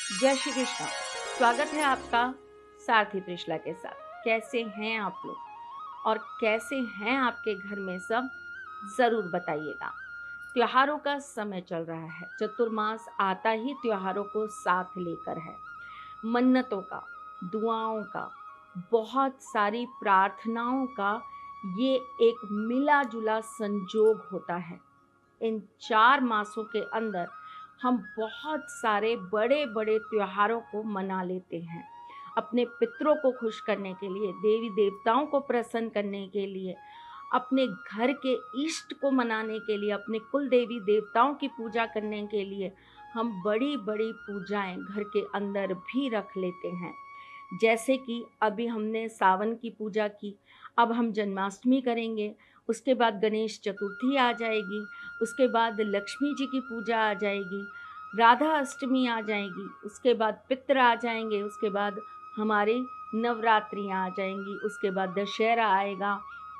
जय श्री कृष्णा। स्वागत है आपका सारथी त्रिशला के साथ। कैसे हैं आप लोग और कैसे हैं आपके घर में सब, ज़रूर बताइएगा। त्योहारों का समय चल रहा है। चतुर्मास आता ही त्योहारों को साथ लेकर है। मन्नतों का, दुआओं का, बहुत सारी प्रार्थनाओं का ये एक मिला जुला संजोग होता है। इन 4 मासों के अंदर हम बहुत सारे बड़े बड़े त्योहारों को मना लेते हैं। अपने पितरों को खुश करने के लिए, देवी देवताओं को प्रसन्न करने के लिए, अपने घर के इष्ट को मनाने के लिए, अपने कुल देवी देवताओं की पूजा करने के लिए हम बड़ी बड़ी पूजाएं घर के अंदर भी रख लेते हैं। जैसे कि अभी हमने सावन की पूजा की, अब हम जन्माष्टमी करेंगे, उसके बाद गणेश चतुर्थी आ जाएगी, उसके बाद लक्ष्मी जी की पूजा आ जाएगी, राधा अष्टमी आ जाएगी, उसके बाद पितर आ जाएंगे, उसके बाद हमारे नवरात्रियाँ आ जाएंगी, उसके बाद दशहरा आएगा,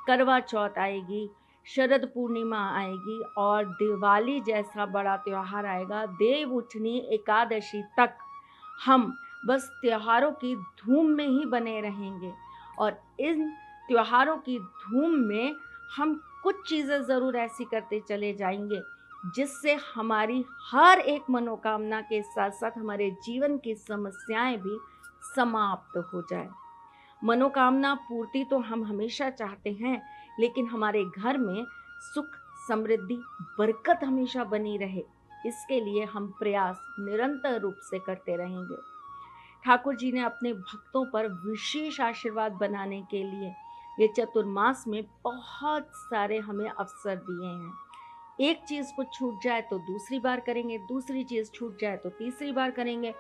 करवा चौथ आएगी, शरद पूर्णिमा आएगी और दिवाली जैसा बड़ा त्यौहार आएगा। देव उठनी एकादशी तक हम बस त्योहारों की धूम में ही बने रहेंगे और इन त्योहारों की धूम में हम कुछ चीज़ें ज़रूर ऐसी करते चले जाएंगे जिससे हमारी हर एक मनोकामना के साथ साथ हमारे जीवन की समस्याएं भी समाप्त हो जाए। मनोकामना पूर्ति तो हम हमेशा चाहते हैं, लेकिन हमारे घर में सुख, समृद्धि, बरकत हमेशा बनी रहे, इसके लिए हम प्रयास निरंतर रूप से करते रहेंगे। ठाकुर जी ने अपने भक्तों पर विशेष आशीर्वाद बनाने के लिए ये चतुर्मास में बहुत सारे हमें अवसर दिए हैं। एक चीज़ को छूट जाए तो दूसरी बार करेंगे, दूसरी चीज़ छूट जाए तो तीसरी बार करेंगे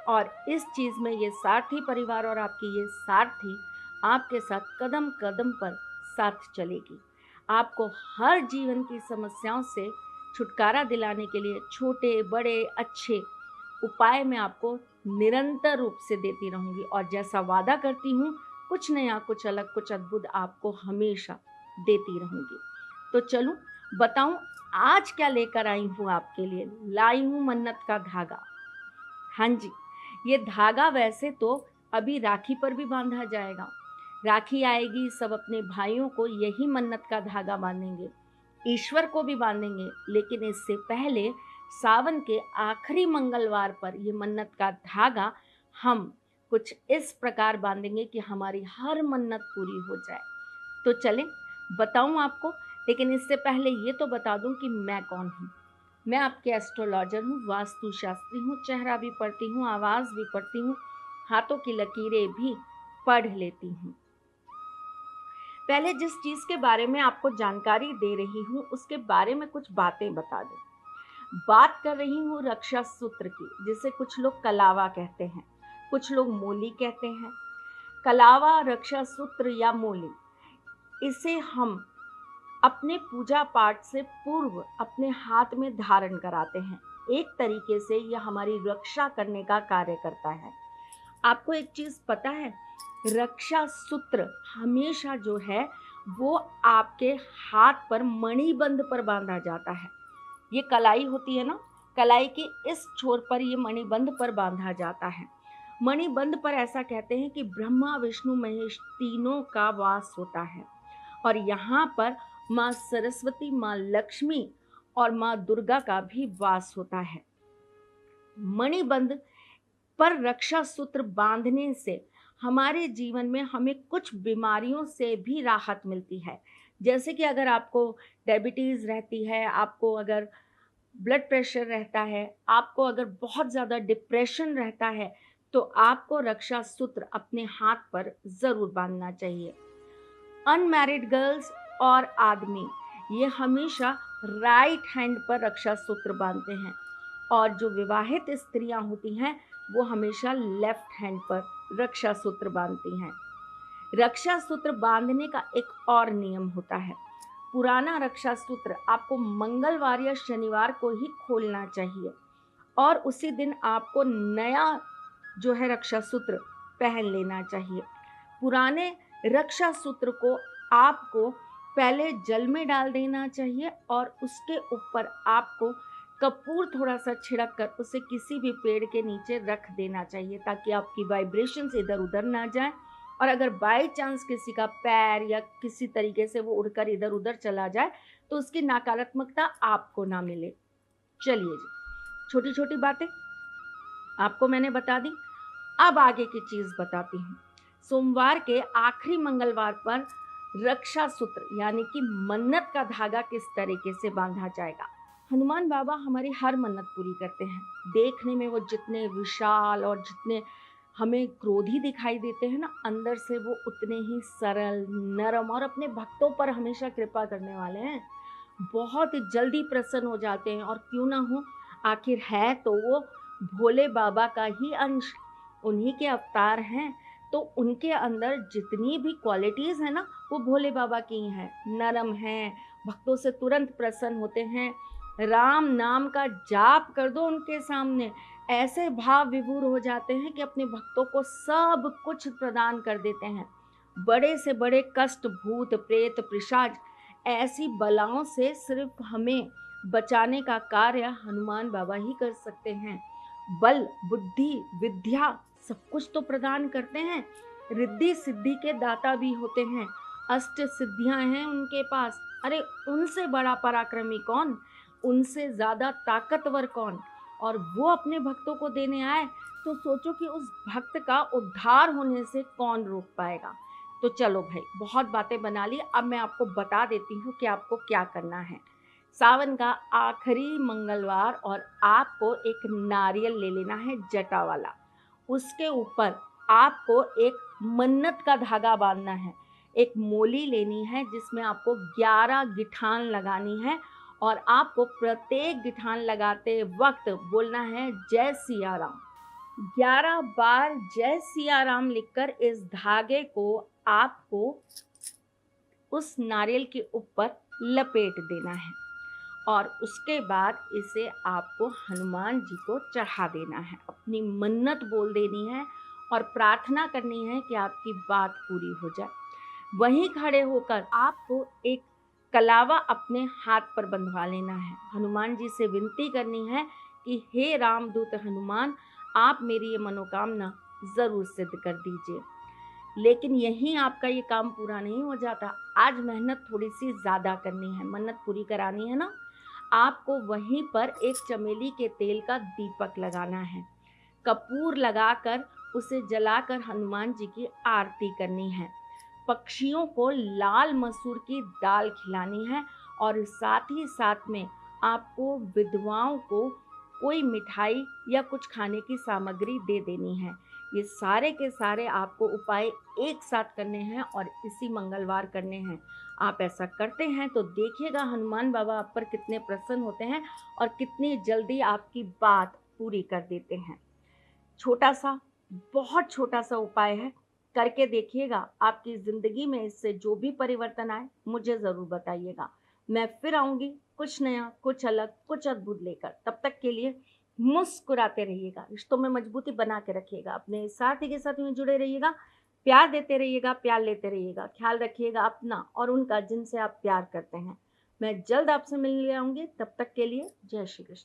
और इस चीज़ में ये सारथी परिवार और आपकी ये सारथी आपके साथ कदम कदम पर साथ चलेगी। आपको हर जीवन की समस्याओं से छुटकारा दिलाने के लिए छोटे बड़े अच्छे उपाय मैं आपको निरंतर रूप से देती रहूंगी और जैसा वादा करती हूँ, कुछ नया, कुछ अलग, कुछ अद्भुत आपको हमेशा देती रहूंगी। तो चलूं बताऊं आज क्या लेकर आई हूँ आपके लिए। लाई हूँ मन्नत का धागा। हाँ जी, ये धागा वैसे तो अभी राखी पर भी बांधा जाएगा। राखी आएगी, सब अपने भाइयों को यही मन्नत का धागा बांधेंगे, ईश्वर को भी बांधेंगे, लेकिन इससे पहले सावन के आखिरी मंगलवार पर ये मन्नत का धागा हम कुछ इस प्रकार बांधेंगे कि हमारी हर मन्नत पूरी हो जाए। तो चलें बताऊं आपको, लेकिन इससे पहले ये तो बता दूं कि मैं कौन हूँ। मैं आपके एस्ट्रोलॉजर हूँ, वास्तु शास्त्री हूँ, चेहरा भी पढ़ती हूँ, आवाज़ भी पढ़ती हूँ, हाथों की लकीरें भी पढ़ लेती हूँ। पहले जिस चीज़ के बारे में आपको जानकारी दे रही हूँ उसके बारे में कुछ बातें बता दूं। बात कर रही हूँ रक्षा सूत्र की, जिसे कुछ लोग कलावा कहते हैं, कुछ लोग मोली कहते हैं। कलावा, रक्षा सूत्र या मोली, इसे हम अपने पूजा पाठ से पूर्व अपने हाथ में धारण कराते हैं। एक तरीके से यह हमारी रक्षा करने का कार्य करता है। आपको एक चीज पता है, रक्षा सूत्र हमेशा जो है वो आपके हाथ पर मणिबंध पर बांधा जाता है। ये कलाई होती है ना, कलाई के इस छोर पर ये मणिबंध पर बांधा जाता है। मणिबंध पर ऐसा कहते हैं कि ब्रह्मा विष्णु महेश तीनों का वास होता है और यहाँ पर माँ सरस्वती, माँ लक्ष्मी और माँ दुर्गा का भी वास होता है। मणिबंध पर रक्षा सूत्र बांधने से हमारे जीवन में हमें कुछ बीमारियों से भी राहत मिलती है। जैसे कि अगर आपको डायबिटीज़ रहती है, आपको अगर ब्लड प्रेशर रहता है, आपको अगर बहुत ज़्यादा डिप्रेशन रहता है, तो आपको रक्षा सूत्र अपने हाथ पर ज़रूर बांधना चाहिए। अनमैरिड गर्ल्स और आदमी ये हमेशा राइट हैंड पर रक्षा सूत्र बांधते हैं और जो विवाहित स्त्रियां होती हैं वो हमेशा लेफ्ट हैंड पर रक्षा सूत्र बांधती हैं। रक्षा सूत्र बांधने का एक और नियम होता है। पुराना रक्षा सूत्र आपको मंगलवार या शनिवार को ही खोलना चाहिए और उसी दिन आपको नया जो है रक्षा सूत्र पहन लेना चाहिए। पुराने रक्षा सूत्र को आपको पहले जल में डाल देना चाहिए और उसके ऊपर आपको कपूर थोड़ा सा छिड़क कर उसे किसी भी पेड़ के नीचे रख देना चाहिए, ताकि आपकी वाइब्रेशंस इधर उधर ना जाए। और अगर बाय चांस किसी का पैर या किसी तरीके से वो उड़कर इधर उधर चला जाए तो उसकी नकारात्मकता आपको ना मिले। चलिए जी, छोटी छोटी बातें आपको मैंने बता दी। अब आगे की चीज बताती हूँ। सोमवार के आखिरी मंगलवार पर रक्षा सूत्र यानी कि मन्नत का धागा किस तरीके से बांधा जाएगा। हनुमान बाबा हमारी हर मन्नत पूरी करते हैं। देखने में वो जितने विशाल और जितने हमें क्रोधी दिखाई देते हैं ना, अंदर से वो उतने ही सरल, नरम और अपने भक्तों पर हमेशा कृपा करने वाले हैं। बहुत जल्दी प्रसन्न हो जाते हैं, और क्यों ना हो, आखिर है तो वो भोले बाबा का ही अंश, उन्हीं के अवतार हैं। तो उनके अंदर जितनी भी क्वालिटीज है ना, वो भोले बाबा की ही हैं। नरम हैं, भक्तों से तुरंत प्रसन्न होते हैं। राम नाम का जाप कर दो उनके सामने, ऐसे भाव विभोर हो जाते हैं कि अपने भक्तों को सब कुछ प्रदान कर देते हैं। बड़े से बड़े कष्ट, भूत प्रेत पिशाच, ऐसी बलाओं से सिर्फ हमें बचाने का कार्य हनुमान बाबा ही कर सकते हैं। बल, बुद्धि, विद्या सब कुछ तो प्रदान करते हैं। रिद्धि सिद्धि के दाता भी होते हैं। अष्ट सिद्धियां हैं उनके पास। अरे उनसे बड़ा पराक्रमी कौन, उनसे ज्यादा ताकतवर कौन। और वो अपने भक्तों को देने आए तो सोचो कि उस भक्त का उद्धार होने से कौन रोक पाएगा। तो चलो भाई, बहुत बातें बना ली, अब मैं आपको बता देती हूँ कि आपको क्या करना है। सावन का आखिरी मंगलवार, और आपको एक नारियल ले लेना है जटा वाला। उसके ऊपर आपको एक मन्नत का धागा बांधना है। एक मोली लेनी है जिसमें आपको 11 गिठान लगानी है, और आपको प्रत्येक गिठान लगाते वक्त बोलना है जय सिया राम। 11 बार जय सिया राम लिखकर इस धागे को आपको उस नारियल के ऊपर लपेट देना है, और उसके बाद इसे आपको हनुमान जी को चढ़ा देना है। अपनी मन्नत बोल देनी है और प्रार्थना करनी है कि आपकी बात पूरी हो जाए। वहीं खड़े होकर आपको एक कलावा अपने हाथ पर बंधवा लेना है। हनुमान जी से विनती करनी है कि हे रामदूत हनुमान, आप मेरी ये मनोकामना जरूर सिद्ध कर दीजिए। लेकिन यहीं आपका ये काम पूरा नहीं हो जाता। आज मेहनत थोड़ी सी ज्यादा करनी है, मन्नत पूरी करानी है ना। आपको वहीं पर एक चमेली के तेल का दीपक लगाना है। कपूर लगाकर उसे जलाकर हनुमान जी की आरती करनी है। पक्षियों को लाल मसूर की दाल खिलानी है, और साथ ही साथ में आपको विधवाओं को कोई मिठाई या कुछ खाने की सामग्री दे देनी है। ये सारे के सारे आपको उपाय एक साथ करने हैं और इसी मंगलवार करने हैं। आप ऐसा करते हैं तो देखिएगा हनुमान बाबा आप पर कितने प्रसन्न होते हैं और कितनी जल्दी आपकी बात पूरी कर देते हैं। छोटा सा, बहुत छोटा सा उपाय है, करके देखिएगा। आपकी जिंदगी में इससे जो भी परिवर्तन आए मुझे जरूर बताइएगा। मैं फिर आऊंगी कुछ नया, कुछ अलग, कुछ अद्भुत लेकर। तब तक के लिए मुस्कुराते रहिएगा, रिश्तों में मजबूती बना के रखिएगा, अपने साथी के साथ में जुड़े रहिएगा, प्यार देते रहिएगा, प्यार लेते रहिएगा। ख्याल रखिएगा अपना और उनका जिनसे आप प्यार करते हैं। मैं जल्द आपसे मिलने आऊंगी, तब तक के लिए जय श्री कृष्ण।